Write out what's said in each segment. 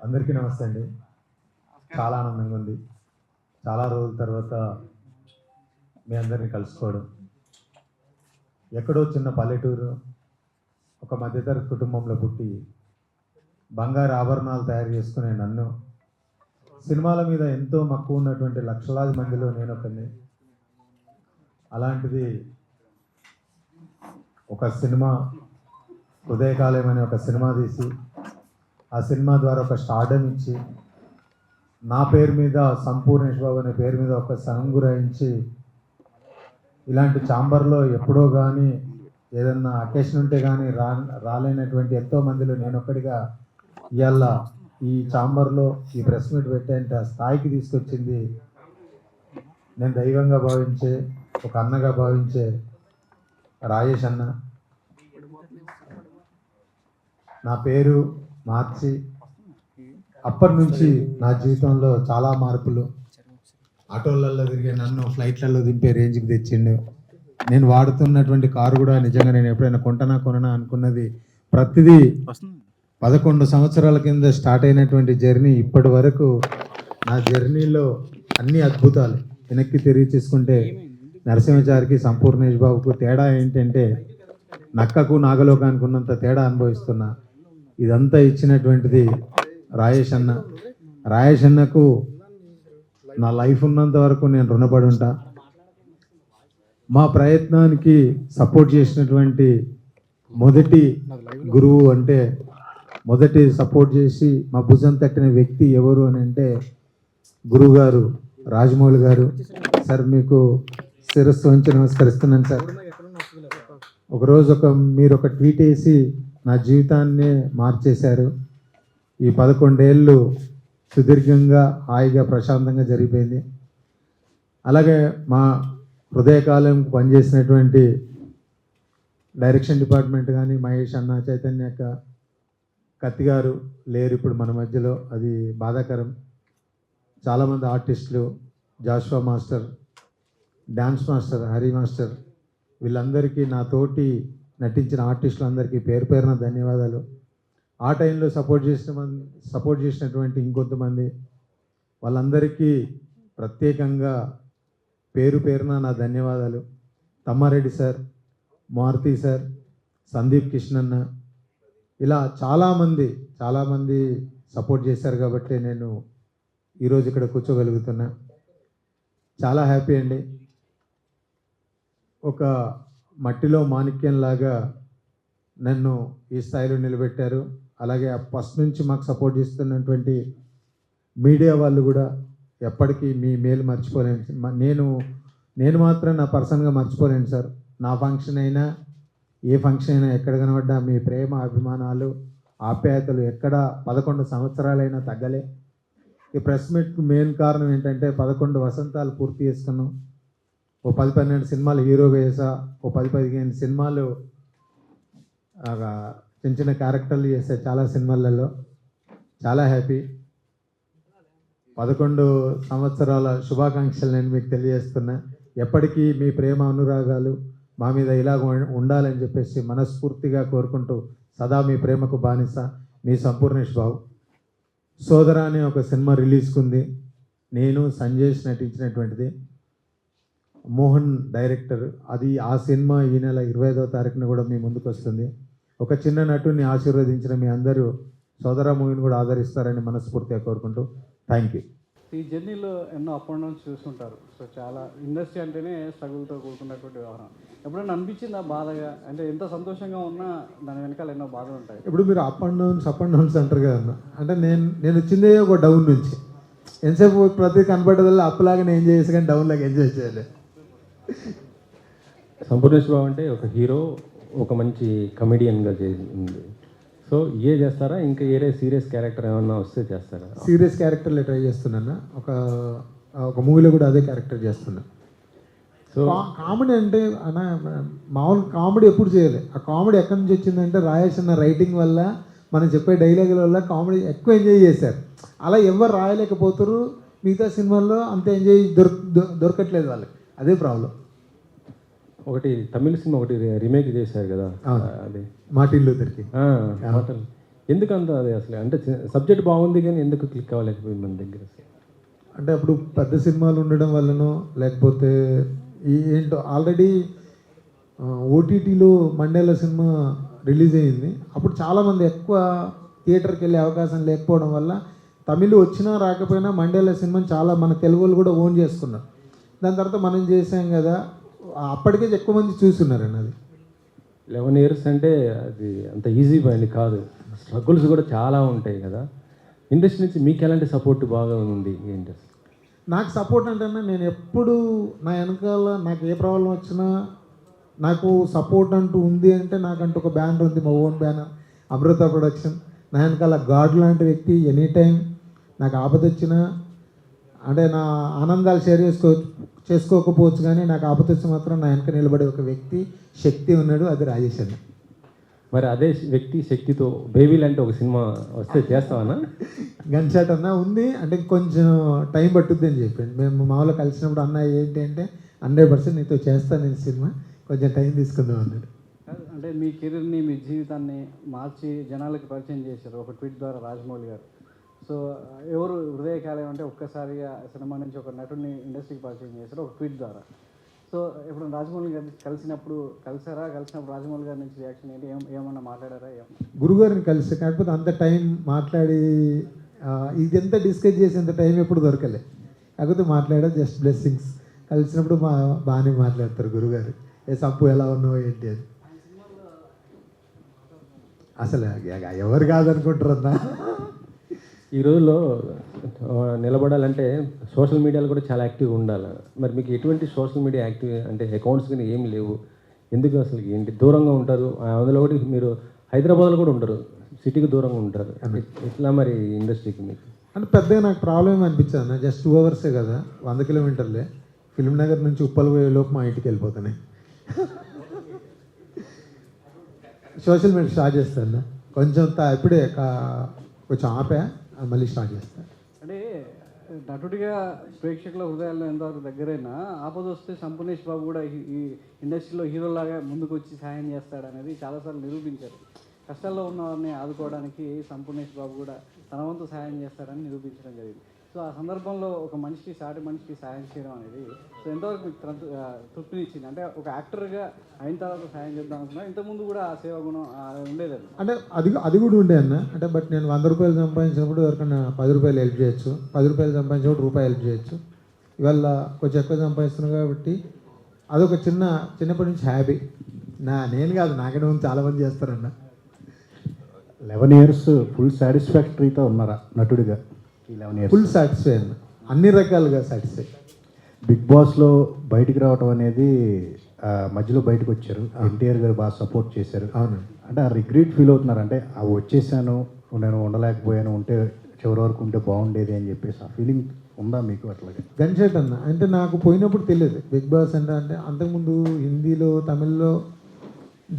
అందరికీ నమస్తే అండి. చాలా ఆనందంగా ఉంది. చాలా రోజుల తర్వాత మీ అందరిని కలుసుకోవడం. ఎక్కడో చిన్న పల్లెటూరు, ఒక మధ్యతరగతి కుటుంబంలో పుట్టి బంగారు ఆభరణాలు తయారు చేసుకునే నన్ను సినిమాల మీద ఎంతో మక్కువ ఉన్నటువంటి లక్షలాది మందిలో నేను ఒకరిని. అలాంటిది ఒక సినిమా హృదయకాలయం అనే ఒక సినిమా తీసి ఆ సినిమా ద్వారా ఒక స్టార్డమ్ ఇచ్చి నా పేరు మీద సంపూర్ణేష్ బాబు అనే పేరు మీద ఒక సంఘం రాయించి ఇలాంటి ఛాంబర్లో ఎప్పుడో కానీ ఏదన్నా అకేషన్ ఉంటే కానీ రాలేనటువంటి ఎంతో మందిలో నేను ఒక్కడిగా ఇవాళ ఈ ఛాంబర్లో ఈ ప్రెస్ మీట్ పెట్టేంత స్థాయికి తీసుకొచ్చింది నేను దైవంగా భావించే ఒక అన్నగా భావించే రాజేష్ అన్న. నా పేరు మార్చి అప్పటి నుంచి నా జీవితంలో చాలా మార్పులు. ఆటోలలో తిరిగే నన్ను ఫ్లైట్లలో దింపే రేంజ్కి తెచ్చిండు. నేను వాడుతున్నటువంటి కారు కూడా నిజంగా నేను ఎప్పుడైనా కొననా అనుకున్నది ప్రతిదీ 11 సంవత్సరాల కింద స్టార్ట్ అయినటువంటి జర్నీ ఇప్పటి వరకు నా జర్నీలో అన్ని అద్భుతాలు. వెనక్కి తిరిగి చూసుకుంటే నరసింహాచారికి సంపూర్ణేష్ బాబుకు తేడా ఏంటంటే నక్కకు నాగలోకానికి ఉన్నంత తేడా అనుభవిస్తున్నా. ఇదంతా ఇచ్చినటువంటిది రాజేష్ అన్న. రాజేష్ అన్నకు నా లైఫ్ ఉన్నంత వరకు నేను రుణపడి ఉంటా. మా ప్రయత్నానికి సపోర్ట్ చేసినటువంటి మొదటి గురువు అంటే మొదటి సపోర్ట్ చేసి మా భుజం తట్టిన వ్యక్తి ఎవరు అని అంటే గురువు గారు రాజమౌళి గారు. సార్ మీకు శిరస్సు వంచి నమస్కరిస్తున్నాను సార్. ఒకరోజు మీరు ఒక ట్వీట్ వేసి నా జీవితాన్నే మార్చేశారు. ఈ 11 ఏళ్ళు సుదీర్ఘంగా హాయిగా ప్రశాంతంగా జరిగిపోయింది. అలాగే మా హృదయకాలం పనిచేసినటువంటి డైరెక్షన్ డిపార్ట్మెంట్ కానీ మహేష్ అన్న, చైతన్య అక్క, కత్తి గారు లేరు ఇప్పుడు మన మధ్యలో, అది బాధాకరం. చాలామంది ఆర్టిస్టులు, Joshua master, dance master, Hari master, వీళ్ళందరికీ నాతోటి నటించిన ఆర్టిస్టులందరికీ పేరు పేరున ధన్యవాదాలు. ఆ టైంలో సపోర్ట్ చేసినటువంటి ఇంకొంతమంది వాళ్ళందరికీ ప్రత్యేకంగా పేరు పేరున నా ధన్యవాదాలు. తమ్మారెడ్డి సార్, మారుతి సార్, సందీప్ కిష్ణన్న, ఇలా చాలామంది సపోర్ట్ చేశారు కాబట్టి నేను ఈరోజు ఇక్కడ కూర్చోగలుగుతున్నా. చాలా హ్యాపీ అండి. ఒక మట్టిలో మాణిక్యంలాగా నన్ను ఈ స్థాయిలో నిలబెట్టారు. అలాగే ఫస్ట్ నుంచి మాకు సపోర్ట్ చేస్తున్నటువంటి మీడియా వాళ్ళు కూడా ఎప్పటికీ మీ మేలు మర్చిపోలేను. నేను మాత్రం నా పర్సనల్గా మర్చిపోలేను సార్. నా ఫంక్షన్ అయినా ఏ ఫంక్షన్ అయినా ఎక్కడ కనబడ్డా మీ ప్రేమ, అభిమానాలు, ఆప్యాయతలు ఎక్కడ 11 సంవత్సరాలైనా తగ్గలే. ఈ ప్రెస్ మీట్కు మెయిన్ కారణం ఏంటంటే 11 వసంతాలు పూర్తి చేసుకున్నాం. ఓ 10-12 సినిమాలు హీరోగా చేసా, ఓ 10-15 సినిమాలు చిన్న చిన్న క్యారెక్టర్లు చేసా చాలా సినిమాలలో. చాలా హ్యాపీ. 11 సంవత్సరాల శుభాకాంక్షలు నేను మీకు తెలియజేస్తున్నా. ఎప్పటికీ మీ ప్రేమ, అనురాగాలు మా మీద ఇలాగ ఉండాలని చెప్పేసి మనస్ఫూర్తిగా కోరుకుంటూ సదా మీ ప్రేమకు బానిస, మీ సంపూర్ణేష్ బాబు. సోదర అనే ఒక సినిమా రిలీజ్కుంది. నేను సంజేష్ నటించినటువంటిది. మోహన్ డైరెక్టర్. ఆ సినిమా ఈ నెల 25వ తారీఖున కూడా మీ ముందుకు వస్తుంది. ఒక చిన్న నటుని ఆశీర్వదించిన మీ అందరూ సోదర మూవీని కూడా ఆదరిస్తారని మనస్ఫూర్తిగా కోరుకుంటూ థ్యాంక్ యూ. ఈ జర్నీలో ఎన్నో అప్ అండ్ డౌన్స్ చూస్తుంటారు. సో చాలా ఇండస్ట్రీ అంటేనే స్ట్రగుల్తో కూడుకున్నటువంటి వ్యవహారం. ఎప్పుడైనా అనిపించిందా బాధగా? అంటే ఎంత సంతోషంగా ఉన్నా దాని వెనకాల ఎన్నో బాధలు ఉంటాయి. ఇప్పుడు మీరు అప్ అండ్ డౌన్స్ అంటారు కదా. అంటే నేను వచ్చిందే ఒక డౌన్ నుంచి. ఎంతసేపు ప్రతి కనపడేదల్లా అప్పులాగా నేను చేసి కానీ డౌన్లాగా ఎంజాయ్ చేయాలి. సంపూర్ణేష్ బాబు అంటే ఒక హీరో, ఒక మంచి కమెడియన్గా చేసింది. సో ఏ చేస్తారా? ఇంకా ఏరే సీరియస్ క్యారెక్టర్ ఏమన్నా వస్తే చేస్తారా? సీరియస్ క్యారెక్టర్లే ట్రై చేస్తున్నా. ఒక మూవీలో కూడా అదే క్యారెక్టర్ చేస్తున్నా. సో కామెడీ అంటే అన్న మామూలు కామెడీ ఎప్పుడు చేయలే. ఆ కామెడీ ఎక్కడి నుంచి వచ్చిందంటే రాయేష్ అన్న రైటింగ్ వల్ల, మనం చెప్పే డైలాగుల వల్ల కామెడీ ఎక్కువ ఎంజాయ్ చేశారు. అలా ఎవరు రాయలేకపోతారు. మిగతా సినిమాల్లో అంత ఎంజాయ్ దొరకట్లేదు వాళ్ళకి. అదే ప్రాబ్లం. ఒకటి తమిళ సినిమా ఒకటి రీమేక్ చేశారు కదా, అది మార్టిన్ లూథర్కి. ఎందుకు అంత అది అసలు అంటే సబ్జెక్ట్ బాగుంది కానీ ఎందుకు క్లిక్ అవ్వలేకపోయింది మన దగ్గర అసలు? అంటే అప్పుడు పెద్ద సినిమాలు ఉండడం వల్లనో లేకపోతే ఏంటో ఆల్రెడీ ఓటీటీలో మండేల సినిమా రిలీజ్ అయ్యింది. అప్పుడు చాలామంది ఎక్కువ థియేటర్కి వెళ్ళే అవకాశం లేకపోవడం వల్ల తమిళ్ వచ్చినా రాకపోయినా మండేల సినిమాని చాలా మన తెలుగు వాళ్ళు కూడా ఓన్ చేసుకున్నారు. దాని తర్వాత మనం చేసాం కదా, అప్పటికే ఎక్కువ మంది చూస్తున్నారండి. అది 11 years అంటే అది అంత ఈజీ పని కాదు, స్ట్రగుల్స్ కూడా చాలా ఉంటాయి కదా. ఇండస్ట్రీ నుంచి మీకు ఎలాంటి సపోర్ట్ బాగా ఉంది ఏంటి అసలు? నాకు సపోర్ట్ అంటే నేను ఎప్పుడు నా వెనకాల నాకు ఏ ప్రాబ్లం వచ్చినా నాకు సపోర్ట్ అంటూ ఉంది అంటే నాకంటూ ఒక బ్యానర్ ఉంది, మా ఓన్ బ్యానర్ అమృత ప్రొడక్షన్. నా వెనకాల గాడ్ లాంటి వ్యక్తి ఎనీ టైం నాకు ఆపద వచ్చినా అంటే నా ఆనందాలు షేర్ చేసుకోకపోవచ్చు కానీ నాకు ఆపద వచ్చి మాత్రం నా వెనక నిలబడే ఒక వ్యక్తి శక్తి ఉన్నాడు, అది రాజేష్ అన్న. మరి అదే వ్యక్తి శక్తితో బేబీ లాంటి ఒక సినిమా వస్తే చేస్తావన్నా? గన్ షాట్ అన్న ఉంది అంటే కొంచెం టైం పట్టుద్ది అని చెప్పండి. మేము మామూలుగా కలిసినప్పుడు అన్న ఏంటి అంటే 100% నీతో చేస్తాను నేను సినిమా, కొంచెం టైం తీసుకుందాం అన్నాడు. అంటే మీ కెరీర్ని మీ జీవితాన్ని మార్చి జనాలకి పరిచయం చేశారు ఒక ట్వీట్ ద్వారా రాజమౌళి గారు. సో ఎవరు హృదయకాలయం అంటే ఒక్కసారిగా సినిమా నుంచి ఒక నటుడిని ఇండస్ట్రీకి పరిచయం చేశారు ఒక ట్వీట్ ద్వారా. సో ఇప్పుడు రాజమౌళి గారిని కలిసినప్పుడు రాజమౌళి గారి నుంచి రియాక్షన్ ఏంటి, ఏమన్నా మాట్లాడారా? గురుగారిని కలిసి కాకపోతే అంత టైం మాట్లాడి ఇదంతా డిస్కస్ చేసేంత టైం ఎప్పుడు దొరకలే. కాకపోతే మాట్లాడా జస్ట్ బ్లెస్సింగ్స్. కలిసినప్పుడు బాగానే మాట్లాడతారు గురుగారు, ఏ సంపు ఎలా ఉన్నావు ఏంటి అని. అసలు ఎవరు కాదనుకుంటారన్నా. ఈ రోజుల్లో నిలబడాలంటే సోషల్ మీడియాలో కూడా చాలా యాక్టివ్గా ఉండాలి. మరి మీకు ఎటువంటి సోషల్ మీడియా యాక్టివ్ అంటే అకౌంట్స్ కానీ ఏమి లేవు, ఎందుకు అసలు ఏంటి? దూరంగా ఉంటారు, అందులో కూడా మీరు హైదరాబాద్లో కూడా ఉంటారు, సిటీకి దూరంగా ఉంటారు, ఇట్లా మరి ఇండస్ట్రీకి మీకు అంటే పెద్దగా నాకు ప్రాబ్లం ఏమి అనిపించదు అన్న. జస్ట్ 2 hours కదా, 100 kilometers. ఫిల్మ్ నగర్ నుంచి ఉప్పల్ పోయే లోపు మా ఇంటికి వెళ్ళిపోతున్నాయి. సోషల్ మీడియా స్టార్ట్ చేస్తాను కొంచెం ఇప్పుడే కొంచెం ఆపా, మళ్ళీ స్టార్ట్ చేస్తాను. అంటే నటుడిగా ప్రేక్షకుల హృదయాల్లో ఎంతవరకు దగ్గరైనా ఆపద వస్తే సంపూర్ణేష్ బాబు కూడా ఈ ఇండస్ట్రీలో హీరోలాగా ముందుకు వచ్చి సాయం చేస్తాడనేది చాలాసార్లు నిరూపించారు. కష్టాల్లో ఉన్న వారిని ఆదుకోవడానికి సంపూర్ణేష్ బాబు కూడా తన వంతు సాయం చేస్తాడని నిరూపించడం జరిగింది. సో ఆ సందర్భంలో ఒక మనిషికి సాటి మనిషికి సాయం చేయడం అనేది సో ఎంతవరకు మీకు తృప్తినిచ్చింది? అంటే ఒక యాక్టర్గా అయిన తర్వాత సాయం చేద్దాం అనుకున్నా, ఇంతకుముందు కూడా ఆ సేవా గుణం ఉండేది అంటే అది కూడా ఉండే అన్న. అంటే బట్ నేను 100 రూపాయలు సంపాదించినప్పుడు ఎవరికైనా 10 రూపాయలు హెల్ప్ చేయొచ్చు, 10 రూపాయలు సంపాదించినప్పుడు రూపాయి హెల్ప్ చేయొచ్చు. ఇవాళ కొంచెం ఎక్కువ సంపాదిస్తున్నాను కాబట్టి అదొక చిన్నప్పటి నుంచి హ్యాపీ. నేను కాదు, నాకంటే ముందు చాలామంది చేస్తారన్న. 11 years ఫుల్ సాటిస్ఫాక్టరీతో ఉన్నారా నటుడిగా? 11 years ఫుల్ సాటిస్ఫై అన్న, అన్ని రకాలుగా సాటిస్ఫై. బిగ్ బాస్లో బయటికి రావడం అనేది మధ్యలో బయటకు వచ్చారు, ఎన్టీఆర్ గారు బాగా సపోర్ట్ చేశారు. అవును. అంటే ఆ రిగ్రెట్ ఫీల్ అవుతున్నారు, అంటే వచ్చేసాను నేను ఉండలేకపోయాను, ఉంటే చివరి వరకు ఉంటే బాగుండేది అని చెప్పేసి ఆ ఫీలింగ్ ఉందా మీకు? అట్లాగే గన్ షాట్ అన్న అంటే నాకు పోయినప్పుడు తెలియదు బిగ్ బాస్ అంటే. అంతకుముందు హిందీలో తమిళ్లో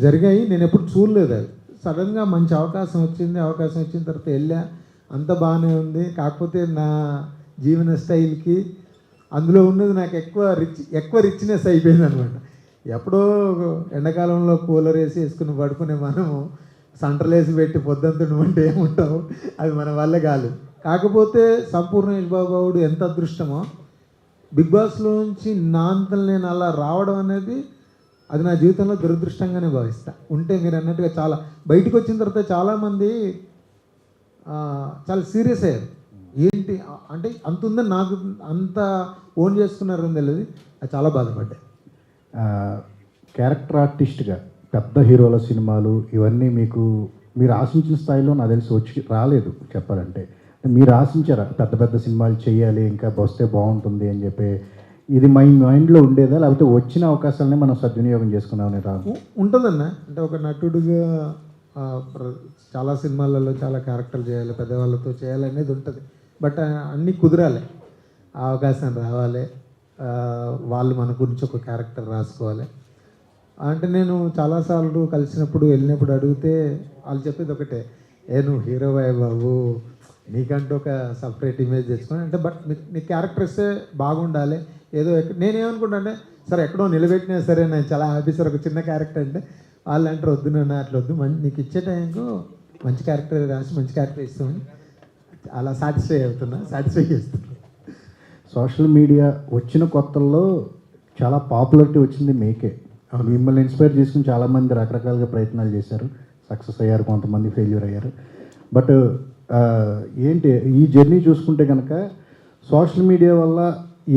జరిగాయి, నేను ఎప్పుడు చూడలేదు. అది సడన్గా మంచి అవకాశం వచ్చిన తర్వాత వెళ్ళా, అంత బాగానే ఉంది. కాకపోతే నా జీవన స్టైల్కి అందులో ఉన్నది నాకు ఎక్కువ రిచ్నెస్ అయిపోయింది అనమాట. ఎప్పుడో ఎండాకాలంలో కూలర్ వేసుకుని పడుకునే మనము సంటర్లేసి పెట్టి పొద్దుంతుడు అంటే ఏముంటావు, అది మన వల్ల కాదు. కాకపోతే సంపూర్ణేష్ బాబు ఎంత అదృష్టమో, బిగ్ బాస్లో నుంచి నా అంతలు నేను అలా రావడం అనేది అది నా జీవితంలో దురదృష్టంగానే భావిస్తా. ఉంటే మీరు అన్నట్టుగా చాలా బయటకు వచ్చిన తర్వాత చాలామంది చాలా సీరియస్ అయ్యారు. ఏంటి అంటే అంత ఉందని నాకు అంత ఓన్ చేసుకున్నారని తెలియదు, అది చాలా బాధపడ్డాయి. క్యారెక్టర్ ఆర్టిస్ట్గా పెద్ద హీరోల సినిమాలు ఇవన్నీ మీరు ఆశించిన స్థాయిలో నాకు తెలిసి వచ్చి రాలేదు చెప్పాలంటే. మీరు ఆశించారా పెద్ద పెద్ద సినిమాలు చేయాలి, ఇంకా వస్తే బాగుంటుంది అని చెప్పి? ఇది మైండ్లో ఉండేదా, లేకపోతే వచ్చిన అవకాశాలని మనం సద్వినియోగం చేసుకున్నామని ఉంటుందన్న. అంటే ఒక నటుడుగా చాలా సినిమాలలో చాలా క్యారెక్టర్లు చేయాలి, పెద్దవాళ్ళతో చేయాలి అనేది ఉంటుంది. బట్ అన్నీ కుదరాలి, ఆ అవకాశం రావాలి, వాళ్ళు మన గురించి ఒక క్యారెక్టర్ రాసుకోవాలి. అంటే నేను చాలాసార్లు కలిసినప్పుడు వెళ్ళినప్పుడు అడిగితే వాళ్ళు చెప్పేది ఒకటే, నువ్వు హీరో అయ్యా బాబు, నీకంటూ ఒక సపరేట్ ఇమేజ్ తెచ్చుకొని అంటే బట్ నీ క్యారెక్టర్ ఇస్తే బాగుండాలి. ఏదో నేనేమనుకుంటా అంటే సరే ఎక్కడో నిలబెట్టినా సరే నేను చాలా హ్యాపీ సార్ ఒక చిన్న క్యారెక్టర్ అంటే, వాళ్ళు అంటారు వద్దు నాన్న అట్లా వద్దు, నీకు ఇచ్చే టైంకు మంచి క్యారెక్టర్ రాసి మంచి క్యారెక్టర్ ఇస్తామని అలా సాటిస్ఫై చేస్తున్నాను. సోషల్ మీడియా వచ్చిన కొత్తల్లో చాలా పాపులారిటీ వచ్చింది మీకే. మిమ్మల్ని ఇన్స్పైర్ చేసుకుని చాలామంది రకరకాలుగా ప్రయత్నాలు చేశారు, సక్సెస్ అయ్యారు, కొంతమంది ఫెయిల్యూర్ అయ్యారు. బట్ ఏంటి ఈ జర్నీ చూసుకుంటే కనుక సోషల్ మీడియా వల్ల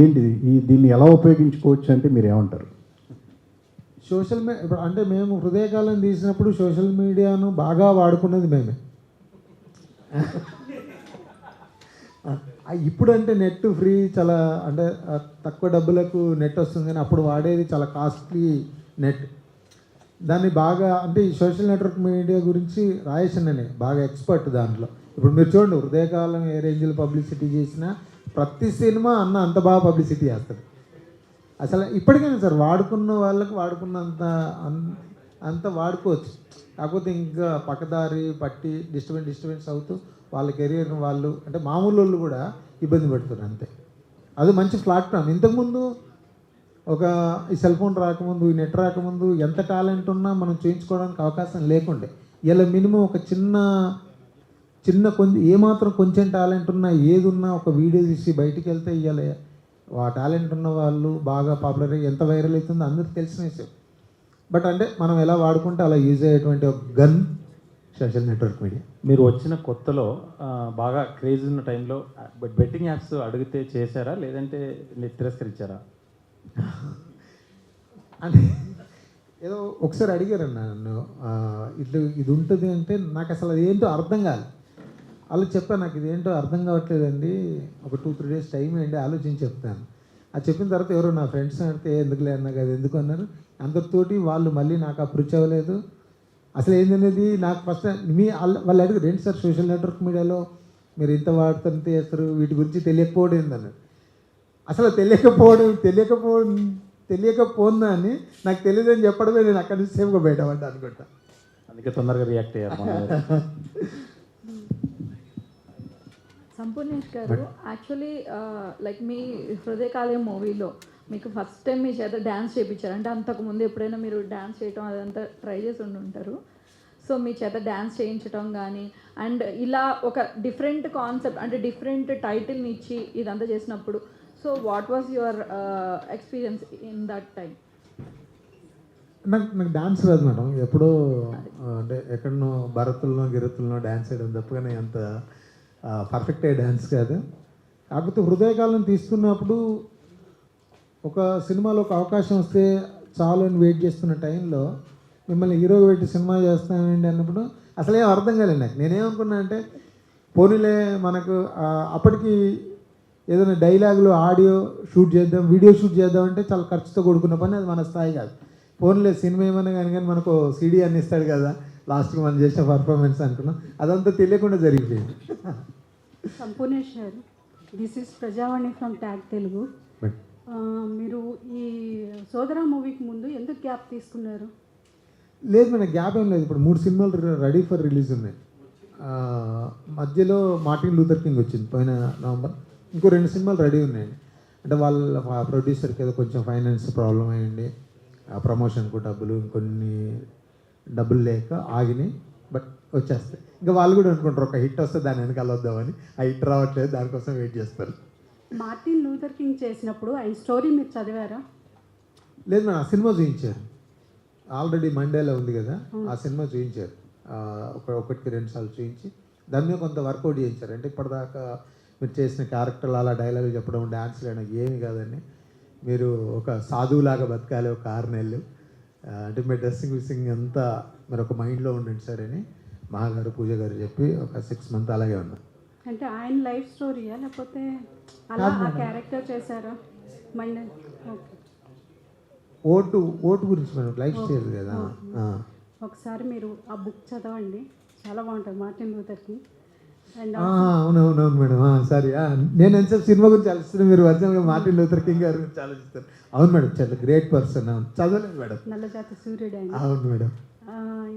ఏంటిది దీన్ని ఎలా ఉపయోగించుకోవచ్చు అంటే మీరు ఏమంటారు? సోషల్ మీడియా ఇప్పుడు అంటే మేము హృదయకాలం తీసినప్పుడు సోషల్ మీడియాను బాగా వాడుకున్నది మేమే. ఇప్పుడు అంటే నెట్ ఫ్రీ, చాలా అంటే తక్కువ డబ్బులకు నెట్ వస్తుంది, కానీ అప్పుడు వాడేది చాలా కాస్ట్లీ నెట్. దాన్ని బాగా అంటే ఈ సోషల్ నెట్వర్క్ మీడియా గురించి రాయేషన్ననే బాగా ఎక్స్పర్ట్ దాంట్లో. ఇప్పుడు మీరు చూడండి, హృదయకాలం ఏ రేంజ్లో పబ్లిసిటీ చేసినా ప్రతి సినిమా అంత బాగా పబ్లిసిటీ చేస్తాడు. అసలు ఇప్పటికైనా సార్ వాడుకున్న వాళ్ళకి అంత వాడుకోవచ్చు. కాకపోతే ఇంకా పక్కదారి పట్టి డిస్టర్బెన్స్ అవుతూ వాళ్ళ కెరియర్ని వాళ్ళు అంటే మామూలు వాళ్ళు కూడా ఇబ్బంది పెడుతున్నారు అంతే. అది మంచి ప్లాట్ఫామ్. ఇంతకుముందు ఈ సెల్ ఫోన్ రాకముందు, ఈ నెట్ రాకముందు ఎంత టాలెంట్ ఉన్నా మనం చేయించుకోవడానికి అవకాశం లేకుండే. ఇలా మినిమం ఒక చిన్న ఏమాత్రం కొంచెం టాలెంట్ ఉన్నా, ఏది ఉన్నా ఒక వీడియో తీసి బయటికి వెళ్తే ఇవాళ ఆ టాలెంట్ ఉన్న వాళ్ళు బాగా పాపులర్ అయ్యి ఎంత వైరల్ అవుతుందో అందరికీ తెలిసిన విషయం. బట్ అంటే మనం ఎలా వాడుకుంటే అలా యూజ్ అయ్యేటువంటి ఒక గన్ సోషల్ నెట్వర్క్ మీడియా. మీరు వచ్చిన కొత్తలో బాగా క్రేజ్ ఉన్న టైంలో బెట్టింగ్ యాప్స్ అడిగితే చేశారా, లేదంటే తిరస్కరించారా? అంటే ఏదో ఒకసారి అడిగారన్న నన్ను, ఇది ఉంటుంది అంటే నాకు అసలు అది ఏంటో అర్థం కాదు. వాళ్ళు చెప్పాను, నాకు ఇదేంటో అర్థం కావట్లేదండి, ఒక 2-3 డేస్ టైం వేయండి, ఆలోచించి చెప్తాను. అది చెప్పిన తర్వాత ఎవరో నా ఫ్రెండ్స్ అడిగితే ఎందుకులే అన్నా కదా, ఎందుకు అన్నారు. అందరితోటి వాళ్ళు మళ్ళీ నాకు అప్రోచ్ అవ్వలేదు. అసలు ఏంటనేది నాకు ఫస్ట్ వాళ్ళు అడిగారు, ఏంటి సార్ సోషల్ నెట్వర్క్ మీడియాలో మీరు ఇంత వాడుతుంటే చేస్తారు, వీటి గురించి తెలియకపోవడం ఏందన్నారు. అసలు తెలియకపోనా అని నాకు తెలియదని చెప్పడమే నేను అక్కడి నుంచి సేఫ్గా బయటపడ్డా అనుకుంటా. అందుకే తొందరగా రియాక్ట్ అయ్యారు. సంపూర్ణేష్ గారు, యాక్చువల్లీ లైక్ మీ హృదయకాలం మూవీలో మీకు ఫస్ట్ టైం మీ చేత డ్యాన్స్ చేయించారు. అంటే అంతకుముందు ఎప్పుడైనా మీరు డ్యాన్స్ చేయటం అదంతా ట్రై చేసి ఉంటారు. సో మీ చేత డ్యాన్స్ చేయించడం కానీ అండ్ ఇలా ఒక డిఫరెంట్ కాన్సెప్ట్ అంటే డిఫరెంట్ టైటిల్ని ఇచ్చి ఇదంతా చేసినప్పుడు so what was your experience in that time? నాకు డాన్స్ రాదు మేడం. ఎప్పుడో అంటే ఎక్కడనో భరతుల్లో గిరతుల్లో డ్యాన్స్ వేయడం తప్పగానే అంత పర్ఫెక్ట్ అయ్యే డ్యాన్స్ కాదు. కాకపోతే హృదయకాలం తీస్తున్నప్పుడు ఒక సినిమాలో ఒక అవకాశం వస్తే చాలు అని వెయిట్ చేస్తున్న టైంలో మిమ్మల్ని హీరోగా పెట్టి సినిమా చేస్తానండి అన్నప్పుడు అసలేం అర్థం కాలేదు నాకు. నేనేమనుకున్నా అంటే పోనీలే మనకు అప్పటికి ఏదైనా డైలాగులు ఆడియో షూట్ చేద్దాం, వీడియో షూట్ చేద్దాం అంటే చాలా ఖర్చుతో కూడుకున్న పని, అది మన స్థాయి కాదు. పోనీలే సినిమా ఏమన్నా కానీ మనకు సీడీ అన్ని ఇస్తాడు కదా లాస్ట్కి మనం చేసిన పర్ఫార్మెన్స్ అనుకున్నాం. అదంతా తెలియకుండా జరిగిపోయింది. సంపూర్ణేష్ గారు, this is Prajavani from tag Telugu. మీరు ఈ సోదరా మూవీకి ముందు ఎందుకు గ్యాప్ తీసుకున్నారు? లేదు మేడం, గ్యాప్ ఏం లేదు. ఇప్పుడు 3 సినిమాలు రెడీ ఫర్ రిలీజ్ ఉన్నాయి. మధ్యలో మార్టిన్ లూథర్ కింగ్ వచ్చింది పోయిన నవంబర్. ఇంకో 2 సినిమాలు రెడీ ఉన్నాయండి. అంటే వాళ్ళ ప్రొడ్యూసర్కి ఏదో కొంచెం ఫైనాన్స్ ప్రాబ్లం అయ్యండి, ప్రమోషన్కు ఇంకొన్ని డబ్బులు లేక ఆగినాయి. బట్ వచ్చేస్తాయి. ఇంకా వాళ్ళు కూడా అనుకుంటారు ఒక హిట్ వస్తే దాని వెనకాల వద్దామని. ఆ హిట్ రావట్లేదు, దానికోసం వెయిట్ చేస్తారు. మార్టిన్ లూథర్ కింగ్ చేసినప్పుడు ఆయన స్టోరీ మీరు చదివారా? లేదు మేడం, ఆ సినిమా చూపించారు. ఆల్రెడీ మండేలో ఉంది కదా, ఆ సినిమా చూపించారు. 1-2 సార్లు చూపించి దాని మీద కొంత వర్కౌట్ చేయించారు. అంటే ఇప్పటిదాకా మీరు చేసిన క్యారెక్టర్లు అలా డైలాగ్ చెప్పడం, డ్యాన్స్ వేయడం ఏమి కాదండి. మీరు ఒక సాధువులాగా బతకాలి ఒక 6 నెలలు. అంటే మీ డ్రెస్సింగ్ అంతా మీరు ఒక మైండ్లో ఉండండి సార్ అని మహాగారు పూజ గారు చెప్పి ఒక 6 మంత్ అలాగే ఉన్నాం. అంటే ఆయన లైఫ్ స్టోరీయా లేకపోతే అలా ఆ క్యారెక్టర్ చేశారా? Mind okay. ఓటు గురించి మేడం, లైఫ్ స్టైల్ కదా. ఒకసారి మీరు ఆ బుక్ చదవండి, చాలా బాగుంటుంది మార్టిన్ లూథర్ కింగ్. అండ్ అవునవునవును మేడం. సారీ, నేను ఎంతసేపు సినిమా గురించి ఆలోచిస్తున్నాను, మీరు ఒరిజినల్గా మార్టిన్ లూథర్ కింగ్ గారి గురించి ఆలోచిస్తారు. అవును మేడం, చాలా గ్రేట్ పర్సన్. అవును, చదవలేదు మేడం. నల్లజాతి సూర్యుడు ఆయన. అవును మేడం.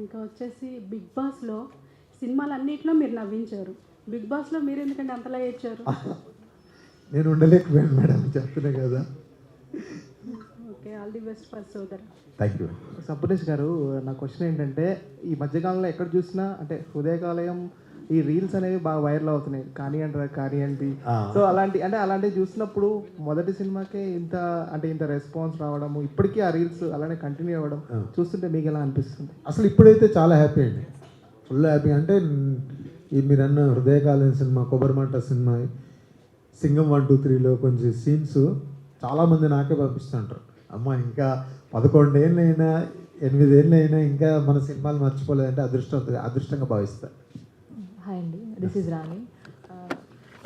ఇంకా వచ్చేసి బిగ్ బాస్లో సినిమాలు అన్నింటిలో మీరు నవ్వించారు. బిగ్ బాస్లో మీరు ఎందుకంటే అంతలా ఏడ్చారు? నేను ఉండలేకపోయాను మేడం, చెప్తున్నా కదా. Okay, all the best for సోదర. Thank you. సంపూర్ణేష్ గారు, నా క్వశ్చన్ ఏంటంటే ఈ మధ్యకాలంలో ఎక్కడ చూసినా అంటే హృదయకాలయం ఈ రీల్స్ అనేవి బాగా వైరల్ అవుతున్నాయి, కానివ్వండి. సో అలాంటివి చూసినప్పుడు మొదటి సినిమాకే ఇంత రెస్పాన్స్ రావడము, ఇప్పటికీ ఆ రీల్స్ అలానే కంటిన్యూ అవ్వడం చూస్తుంటే మీకు ఎలా అనిపిస్తుంది? అసలు ఇప్పుడైతే చాలా హ్యాపీ అండి, ఫుల్ హ్యాపీ. అంటే ఈ మీరు అన్న హృదయకాలం సినిమా, కొబ్బరిమంట సినిమా, సింగం 1, 2, 3లో కొంచెం సీన్స్ చాలామంది నాకే పంపిస్తుంటారు. అమ్మ ఇంకా 11 ఏళ్ళైనా 8 ఏళ్ళైనా ఇంకా మన సినిమాలు మర్చిపోలేదంటే అదృష్టంగా భావిస్తాను. హాయ్ అండి, దిస్ ఇస్ రాణి.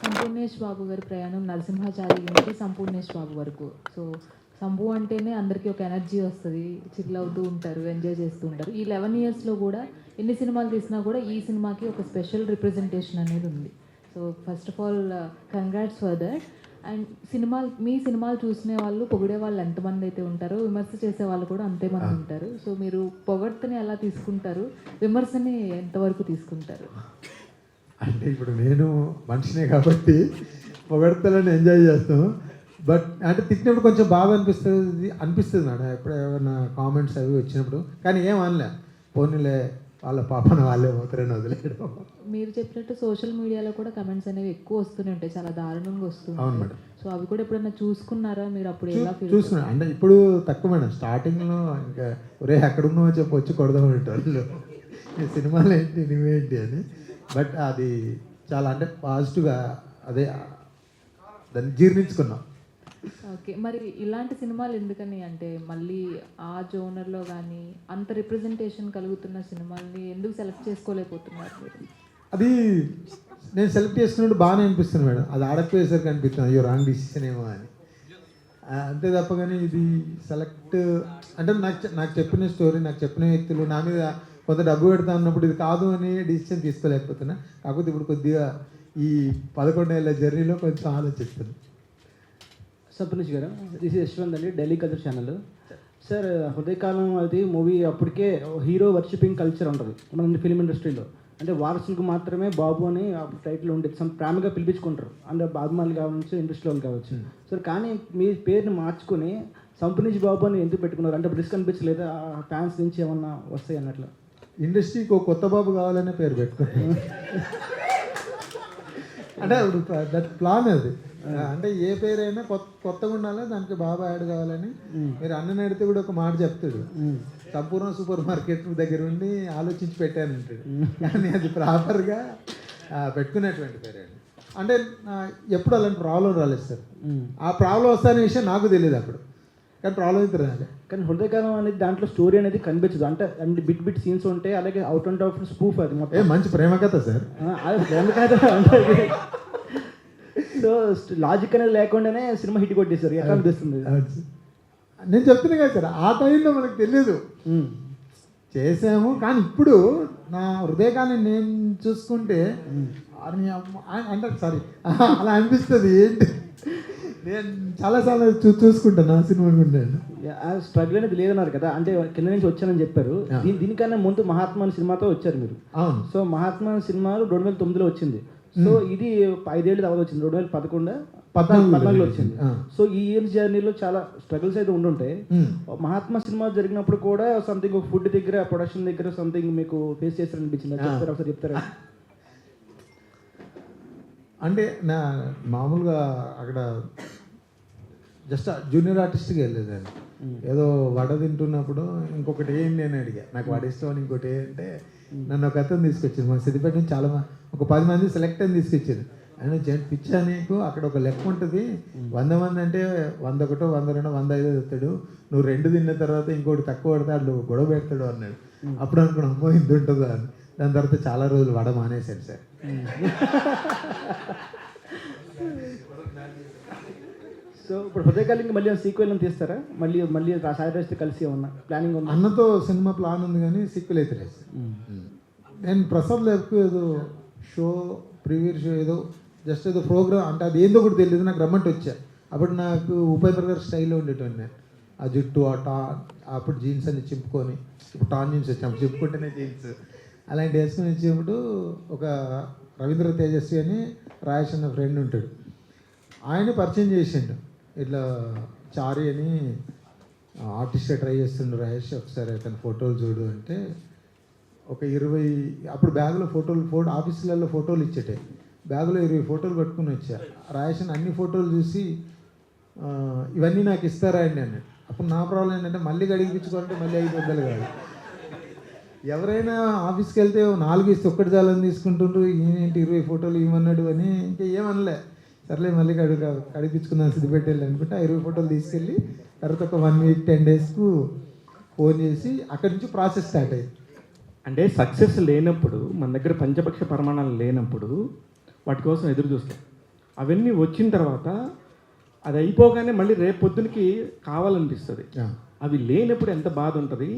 సంపూర్ణేష్ బాబు గారి ప్రయాణం నరసింహాచారి నుంచి సంపూర్ణేష్ బాబు వరకు. సో సంభు అంటేనే అందరికీ ఒక ఎనర్జీ వస్తుంది, చిల్ అవుతూ ఉంటారు, ఎంజాయ్ చేస్తూ ఉంటారు. ఈ 11 ఇయర్స్లో కూడా ఎన్ని సినిమాలు తీసినా కూడా ఈ సినిమాకి ఒక స్పెషల్ రిప్రజెంటేషన్ అనేది ఉంది. So first of all congrats for that. And మీ సినిమాలు చూసిన వాళ్ళు, పొగిడే వాళ్ళు ఎంతమంది అయితే ఉంటారో, విమర్శ చేసే వాళ్ళు కూడా అంతేమంది ఉంటారు. సో మీరు పొగడ్తని ఎలా తీసుకుంటారు, విమర్శని ఎంతవరకు తీసుకుంటారు? అంటే ఇప్పుడు నేను మనిషినే కాబట్టి పొగడతలను ఎంజాయ్ చేస్తాను. బట్ అంటే తిట్టినప్పుడు కొంచెం బాగా అనిపిస్తుంది మేడం, ఎప్పుడు ఏమైనా కామెంట్స్ అవి వచ్చినప్పుడు. కానీ ఏం అనలే, పోనీలే వాళ్ళ పాపను వాళ్ళే పోతారని వదిలేయడం. మీరు చెప్పినట్టు సోషల్ మీడియాలో కూడా కమెంట్స్ అనేవి ఎక్కువ వస్తూనే ఉంటాయి, చాలా దారుణంగా అవును వస్తుంటాయి. మేడం. సో అవి కూడా ఎప్పుడైనా చూసుకున్నారా మీరు? అప్పుడు ఎలా ఫీల్? చూసుకున్నాను. అంటే ఇప్పుడు తక్కువ మేడం, స్టార్టింగ్లో ఇంకా ఒరే ఎక్కడున్నావో చెప్పి వచ్చి కొడదామంటారు ఈ సినిమాలు ఏంటి నువ్వేంటి అని. బట్ అది చాలా అంటే పాజిటివ్గా అదే దాన్ని జీర్ణించుకున్నాం. ఓకే, మరి ఇలాంటి సినిమాలు ఎందుకని, అంటే మళ్ళీ ఆ జోనర్లో కానీ అంత రిప్రజెంటేషన్ కలుగుతున్న సినిమాల్ని ఎందుకు సెలెక్ట్ చేసుకోలేకపోతున్నారు మీరు? అది నేను సెలెక్ట్ చేసుకున్నప్పుడు బాగానే అనిపిస్తుంది మేడం, అది ఆడకపోయేసరికి అనిపిస్తుంది అయ్యో రాంగ్ డిసిషన్ ఏమో అని. అంతే తప్ప కానీ ఇది సెలెక్ట్ అంటే నాకు చెప్పిన స్టోరీ, నాకు చెప్పిన వ్యక్తులు నా మీద కొంత డబ్బు పెడతా అన్నప్పుడు ఇది కాదు అని డిసిషన్ తీసుకోలేకపోతున్నా. కాకపోతే ఇప్పుడు కొద్దిగా ఈ 11 ఏళ్ళ జర్నీలో కొంచెం ఆలోచిస్తుంది. సంపూర్ణేష్ గారు, దిస్ ఇస్ యశ్వంత్ అండి, ఢిల్లీ కల్చర్ ఛానల్. సార్, హృదయకాలం అది మూవీ అప్పటికే హీరో వర్షిపింగ్ కల్చర్ ఉంటుంది మన ఫిలిం ఇండస్ట్రీలో. అంటే వారసులకు మాత్రమే బాబు అని టైటిల్ ఉండేది, ప్రేమగా పిలిపించుకుంటారు, అంటే అభిమానులు కావచ్చు, ఇండస్ట్రీ వాళ్ళు కావచ్చు. సార్ కానీ మీ పేరుని మార్చుకొని సంపూర్ణేష్ బాబు అని ఎందుకు పెట్టుకున్నారు? అంటే రిస్క్ అనిపించలేదా ఫ్యాన్స్ నుంచి ఏమన్నా వస్తాయి అన్నట్లు? ఇండస్ట్రీకి ఒక కొత్త బాబు కావాలనే పేరు పెట్టుకున్నాను. అంటే ఇప్పుడు దట్ ప్లాన్ అది. అంటే ఏ పేరైనా కొత్తగా ఉండాలి, దానికి బాబా యాడ్ కావాలని. మీరు అన్న అడిగితే కూడా ఒక మాట చెప్తాడు, సంపూర్ణ సూపర్ మార్కెట్ దగ్గర ఉండి ఆలోచించి పెట్టాను అంటాడు. కానీ అది ప్రాపర్గా పెట్టుకునేటువంటి పేరండి. అంటే ఎప్పుడు అలాంటి ప్రాబ్లం రాలేదు సార్. ఆ ప్రాబ్లం వస్తానే విషయం నాకు తెలియదు అప్పుడు, కానీ ప్రాబ్లం అయితే రాలేదు. కానీ హృదయకాలం అనేది దాంట్లో స్టోరీ అనేది కనిపించదు, అంటే అన్ని బిట్ సీన్స్ ఉంటాయి, అలాగే అవుట్ అండ్ అవుట్ స్పూఫ్ అది మొత్తం. మంచి ప్రేమ కథ సార్. అది ప్రేమ కథ ఉంటుంది. సో లాజిక్ అనేది లేకుండానే సినిమా హిట్ కొట్టేశారు, ఎట్లా అనిపిస్తుంది? నేను చెప్తున్నా కదా సార్, ఆ టైంలో మనకు తెలియదు, చేసాము. కానీ ఇప్పుడు నా హృదయకాన్ని నేను చూసుకుంటే అంటే సారీ అలా అనిపిస్తుంది. ఏంటి నేను చాలాసార్లు చూసుకుంటాను ఆ సినిమా గురించి. స్ట్రగుల్ అనేది లేదన్నారు కదా, అంటే కింద నుంచి వచ్చానని చెప్పారు. దీనికన్నా ముందు మహాత్మా అనే సినిమాతో వచ్చారు మీరు. అవును. సో మహాత్మా సినిమా 2009లో వచ్చింది. సో ఇది 5 ఏళ్ళు తర్వాత వచ్చింది, 2014లో వచ్చింది. సో ఈ ఇయర్ జర్నీలో చాలా స్ట్రగుల్స్ అయితే ఉండుంటాయి. మహాత్మా సినిమా జరిగినప్పుడు కూడా సంథింగ్ ఒక ఫుడ్ దగ్గర, ప్రొడక్షన్ దగ్గర సంథింగ్ మీకు ఫేస్ చేస్తారనిపించింది, చెప్తారా ఒకసారి చెప్తారా? అంటే నా మామూలుగా అక్కడ జస్ట్ జూనియర్ ఆర్టిస్ట్కి వెళ్ళేదాన్ని. ఏదో వడ తింటున్నప్పుడు ఇంకొకటి ఏంటి అని అడిగా, నాకు వడ ఇష్టం అని. ఇంకోటి ఏంటంటే నన్ను ఒక అతను తీసుకొచ్చింది, మా సిద్దిపేట నుంచి చాలా ఒక 10 మంది సెలెక్ట్ అని తీసుకొచ్చారు. ఆయన పిచ్చా నీకు, అక్కడ ఒక లెక్క ఉంటుంది, 100 మంది అంటే 101, 102, 105 ఎత్తాడు, నువ్వు 2 తిన్న తర్వాత ఇంకోటి తక్కువ పడితే అట్లు గొడవ పెడతాడు అన్నాడు. అప్పుడు అనుకున్నా అమ్మో ఇంత ఉంటుందా అని. దాని తర్వాత చాలా రోజులు వడ మానేశాను సార్. సో ఇప్పుడు హృదయకాలికి మళ్ళీ సీక్వెల్ తీస్తారా? మళ్ళీ సాయిరాజ్తో కలిసి ఏమన్నా ప్లానింగ్ ఉందా? అన్నతో సినిమా ప్లాన్ ఉంది కానీ సీక్వెల్ అయితే లేదు. నేను ప్రసాద్ లేకు ఏదో షో, ప్రీవియర్ షో ఏదో జస్ట్ ఏదో ప్రోగ్రామ్, అంటే అది ఏందో కూడా తెలియదు, నాకు రమ్మంటే వచ్చా. అప్పుడు నాకు ఉపేంద్ర గారి స్టైల్లో ఉండేటోని నేను, ఆ జుట్టు అప్పుడు జీన్స్ అన్ని చింపుకొని, ఇప్పుడు టాన్ జీన్స్ వచ్చాము, చింపుకుంటేనే జీన్స్ అలాంటి వేసుకొని వచ్చేప్పుడు ఒక రవీంద్ర తేజస్వి అని రాయేష్ అన్న ఫ్రెండ్ ఉంటాడు, ఆయన పరిచయం చేసిండు, ఇట్లా చారి అని ఆర్టిస్ట్గా ట్రై చేస్తుండు రాజేష్, ఒకసారి అతని ఫోటోలు చూడు అంటే ఒక 20 అప్పుడు బ్యాగులో ఫోటో ఆఫీసులలో ఫోటోలు ఇచ్చేటే బ్యాగులో 20 ఫోటోలు పట్టుకుని వచ్చా. రాజేష్ అన్ని ఫోటోలు చూసి ఇవన్నీ నాకు ఇస్తారా అండి అన్నాడు. అప్పుడు నా ప్రాబ్లం ఏంటంటే మళ్ళీ గడిపించుకోవాలంటే మళ్ళీ 500 కాదు. ఎవరైనా ఆఫీస్కి వెళ్తే 4 ఇస్తే ఒక్కటి చాలని తీసుకుంటుండ్రు, ఏంటి 20 ఫోటోలు ఇవ్వమన్నాడు అని ఇంకా ఏమనలే. సర్లే మళ్ళీ కడిపించుకుందాం సిద్ధి పెట్టేళ్ళి అనుకుంటే ఆ 20 ఫోటోలు తీసుకెళ్ళి తర్వాత ఒక 1 వీక్ 10 డేస్కు ఫోన్ చేసి అక్కడి నుంచి ప్రాసెస్ స్టార్ట్ అయ్యింది. అంటే సక్సెస్ లేనప్పుడు మన దగ్గర పంచపక్ష ప్రమాణాలు లేనప్పుడు వాటి కోసం ఎదురు చూస్తాం. అవన్నీ వచ్చిన తర్వాత అది అయిపోగానే మళ్ళీ రేపు పొద్దునకి కావాలనిపిస్తుంది. అవి లేనప్పుడు ఎంత బాధ ఉంటుంది,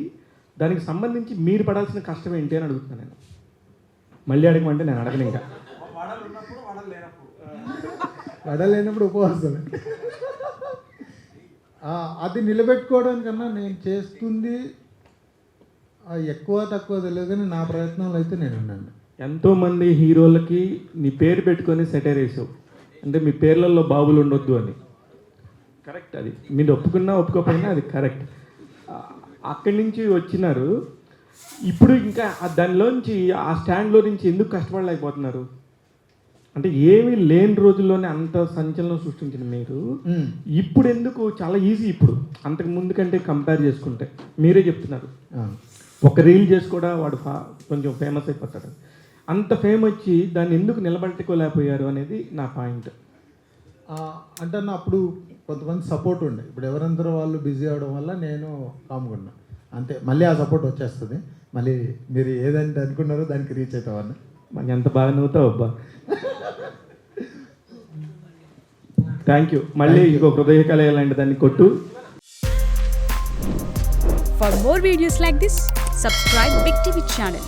దానికి సంబంధించి మీరు పడాల్సిన కష్టం ఏంటి అని అడుగుతున్నాను నేను. మళ్ళీ అడగమంటే నేను అడగను. ఇంకా వడలేనప్పుడు ఉపవాసం అది నిలబెట్టుకోవడానికన్నా నేను చేస్తుంది ఎక్కువ తక్కువ తెలియదు కానీ నా ప్రయత్నంలో అయితే నేను ఉన్నాను. ఎంతోమంది హీరోలకి నీ పేరు పెట్టుకొని సెటైర్ వేసావు, అంటే మీ పేర్లలో బాబులు ఉండొద్దు అని. కరెక్ట్, అది మీరు ఒప్పుకున్నా ఒప్పుకోకపోయినా అది కరెక్ట్. అక్కడి నుంచి వచ్చినారు, ఇప్పుడు ఇంకా దానిలోంచి ఆ స్టాండ్లో నుంచి ఎందుకు కష్టపడలేకపోతున్నారు? అంటే ఏమీ లేని రోజుల్లోనే అంత సంచలనం సృష్టించిన మీరు ఇప్పుడు ఎందుకు చాలా ఈజీ, ఇప్పుడు అంతకు ముందు కంటే కంపేర్ చేసుకుంటే మీరే చెప్తున్నారు ఒక రీల్ చేసి కూడా వాడు కొంచెం ఫేమస్ అయిపోతాడు. అంత ఫేమ్ వచ్చి దాన్ని ఎందుకు నిలబెట్టుకోలేకపోయారు అనేది నా పాయింట్. అంటే నా అప్పుడు కొంతమంది సపోర్ట్ ఉండే, ఇప్పుడు ఎవరందరూ వాళ్ళు బిజీ అవడం వల్ల నేను కామ్గా ఉన్నా అంతే. మళ్ళీ ఆ సపోర్ట్ వచ్చేస్తుంది, మళ్ళీ మీరు ఏదంటే అనుకున్నారో దానికి రీచ్ అవుతామని. మరి ఎంత బాగా నవ్వుతావు అబ్బా. Thank you. మళ్ళీ ఇంకో హృదయకళ లాంటి దాన్ని కొట్టు. For more videos like this, subscribe Big TV channel.